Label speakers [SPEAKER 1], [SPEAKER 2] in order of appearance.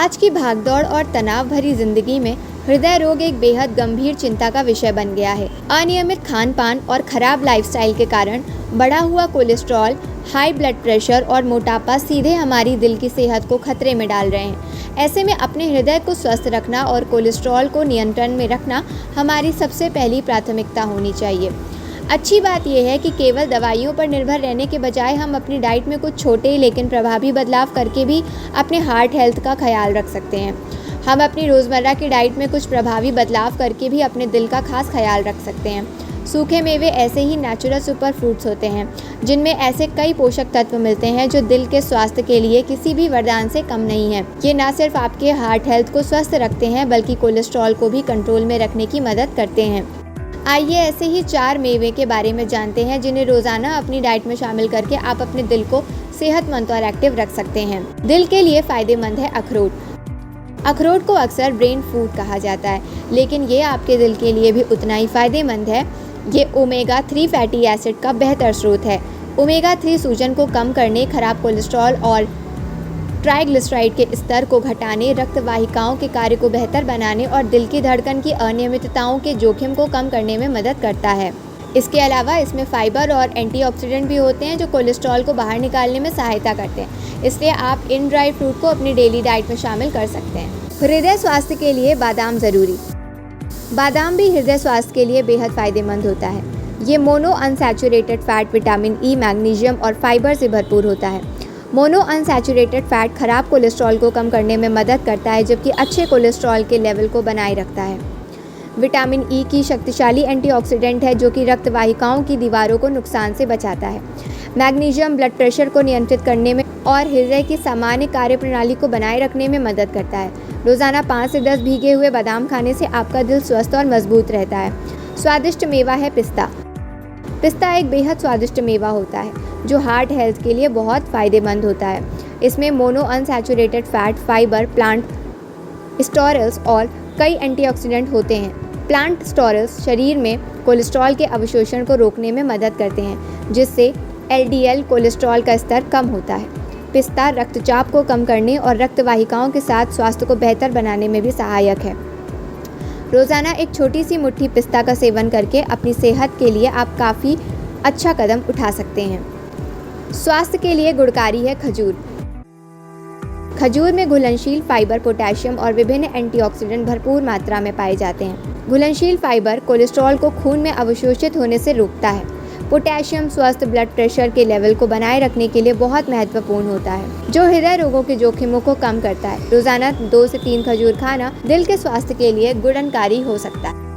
[SPEAKER 1] आज की भागदौड़ और तनाव भरी जिंदगी में हृदय रोग एक बेहद गंभीर चिंता का विषय बन गया है। अनियमित खान पान और खराब लाइफस्टाइल के कारण बढ़ा हुआ कोलेस्ट्रॉल, हाई ब्लड प्रेशर और मोटापा सीधे हमारी दिल की सेहत को खतरे में डाल रहे हैं। ऐसे में अपने हृदय को स्वस्थ रखना और कोलेस्ट्रॉल को नियंत्रण में रखना हमारी सबसे पहली प्राथमिकता होनी चाहिए। अच्छी बात यह है कि केवल दवाइयों पर निर्भर रहने के बजाय हम अपनी डाइट में कुछ छोटे लेकिन प्रभावी बदलाव करके भी अपने हार्ट हेल्थ का ख्याल रख सकते हैं। हम अपनी रोज़मर्रा की डाइट में कुछ प्रभावी बदलाव करके भी अपने दिल का खास ख्याल रख सकते हैं। सूखे मेवे ऐसे ही नेचुरल सुपर फ्रूट्स होते हैं जिनमें ऐसे कई पोषक तत्व मिलते हैं जो दिल के स्वास्थ्य के लिए किसी भी वरदान से कम नहीं है। ये न सिर्फ आपके हार्ट हेल्थ को स्वस्थ रखते हैं बल्कि कोलेस्ट्रॉल को भी कंट्रोल में रखने की मदद करते हैं। आइए ऐसे ही 4 मेवे के बारे में जानते हैं जिन्हें रोज़ाना अपनी डाइट में शामिल करके आप अपने दिल को सेहतमंद और एक्टिव रख सकते हैं। दिल के लिए फ़ायदेमंद है अखरोट। अखरोट को अक्सर ब्रेन फूड कहा जाता है, लेकिन ये आपके दिल के लिए भी उतना ही फ़ायदेमंद है। ये ओमेगा 3 फैटी एसिड का बेहतर स्रोत है। ओमेगा 3 सूजन को कम करने, खराब कोलेस्ट्रॉल और ट्राइग्लिसराइड के स्तर को घटाने, रक्त वाहिकाओं के कार्य को बेहतर बनाने और दिल की धड़कन की अनियमितताओं के जोखिम को कम करने में मदद करता है। इसके अलावा इसमें फाइबर और एंटीऑक्सीडेंट भी होते हैं जो कोलेस्ट्रॉल को बाहर निकालने में सहायता करते हैं। इसलिए आप इन ड्राई फ्रूट को अपनी डेली डाइट में शामिल कर सकते हैं। हृदय स्वास्थ्य के लिए बादाम ज़रूरी। बादाम भी हृदय स्वास्थ्य के लिए बेहद फ़ायदेमंद होता है। ये mono unsaturated fat, vitamin E, magnesium और फाइबर से भरपूर होता है। मोनो अनसैचुरेटेड फैट खराब कोलेस्ट्रॉल को कम करने में मदद करता है जबकि अच्छे कोलेस्ट्रॉल के लेवल को बनाए रखता है। विटामिन ई की शक्तिशाली एंटीऑक्सीडेंट है जो कि रक्त वाहिकाओं की दीवारों को नुकसान से बचाता है। मैग्नीशियम ब्लड प्रेशर को नियंत्रित करने में और हृदय की सामान्य कार्यप्रणाली को बनाए रखने में मदद करता है। रोज़ाना 5 से 10 भीगे हुए बादाम खाने से आपका दिल स्वस्थ और मजबूत रहता है। स्वादिष्ट मेवा है पिस्ता। पिस्ता एक बेहद स्वादिष्ट मेवा होता है जो हार्ट हेल्थ के लिए बहुत फ़ायदेमंद होता है। इसमें mono unsaturated fat, fibre, plant sterols और कई एंटीऑक्सीडेंट होते हैं। प्लांट स्टोरेल्स शरीर में कोलेस्ट्रॉल के अवशोषण को रोकने में मदद करते हैं जिससे एलडीएल कोलेस्ट्रॉल का स्तर कम होता है। पिस्ता रक्तचाप को कम करने और रक्त वाहिकाओं के साथ स्वास्थ्य को बेहतर बनाने में भी सहायक है। रोज़ाना एक छोटी सी मुट्ठी पिस्ता का सेवन करके अपनी सेहत के लिए आप काफ़ी अच्छा कदम उठा सकते हैं। स्वास्थ्य के लिए गुणकारी है खजूर। खजूर में घुलनशील फाइबर, पोटेशियम और विभिन्न एंटीऑक्सीडेंट भरपूर मात्रा में पाए जाते हैं। घुलनशील फाइबर कोलेस्ट्रॉल को खून में अवशोषित होने से रोकता है। पोटेशियम स्वस्थ ब्लड प्रेशर के लेवल को बनाए रखने के लिए बहुत महत्वपूर्ण होता है जो हृदय रोगों के जोखिमों को कम करता है। रोज़ाना 2 से 3 खजूर खाना दिल के स्वास्थ्य के लिए गुणकारी हो सकता है।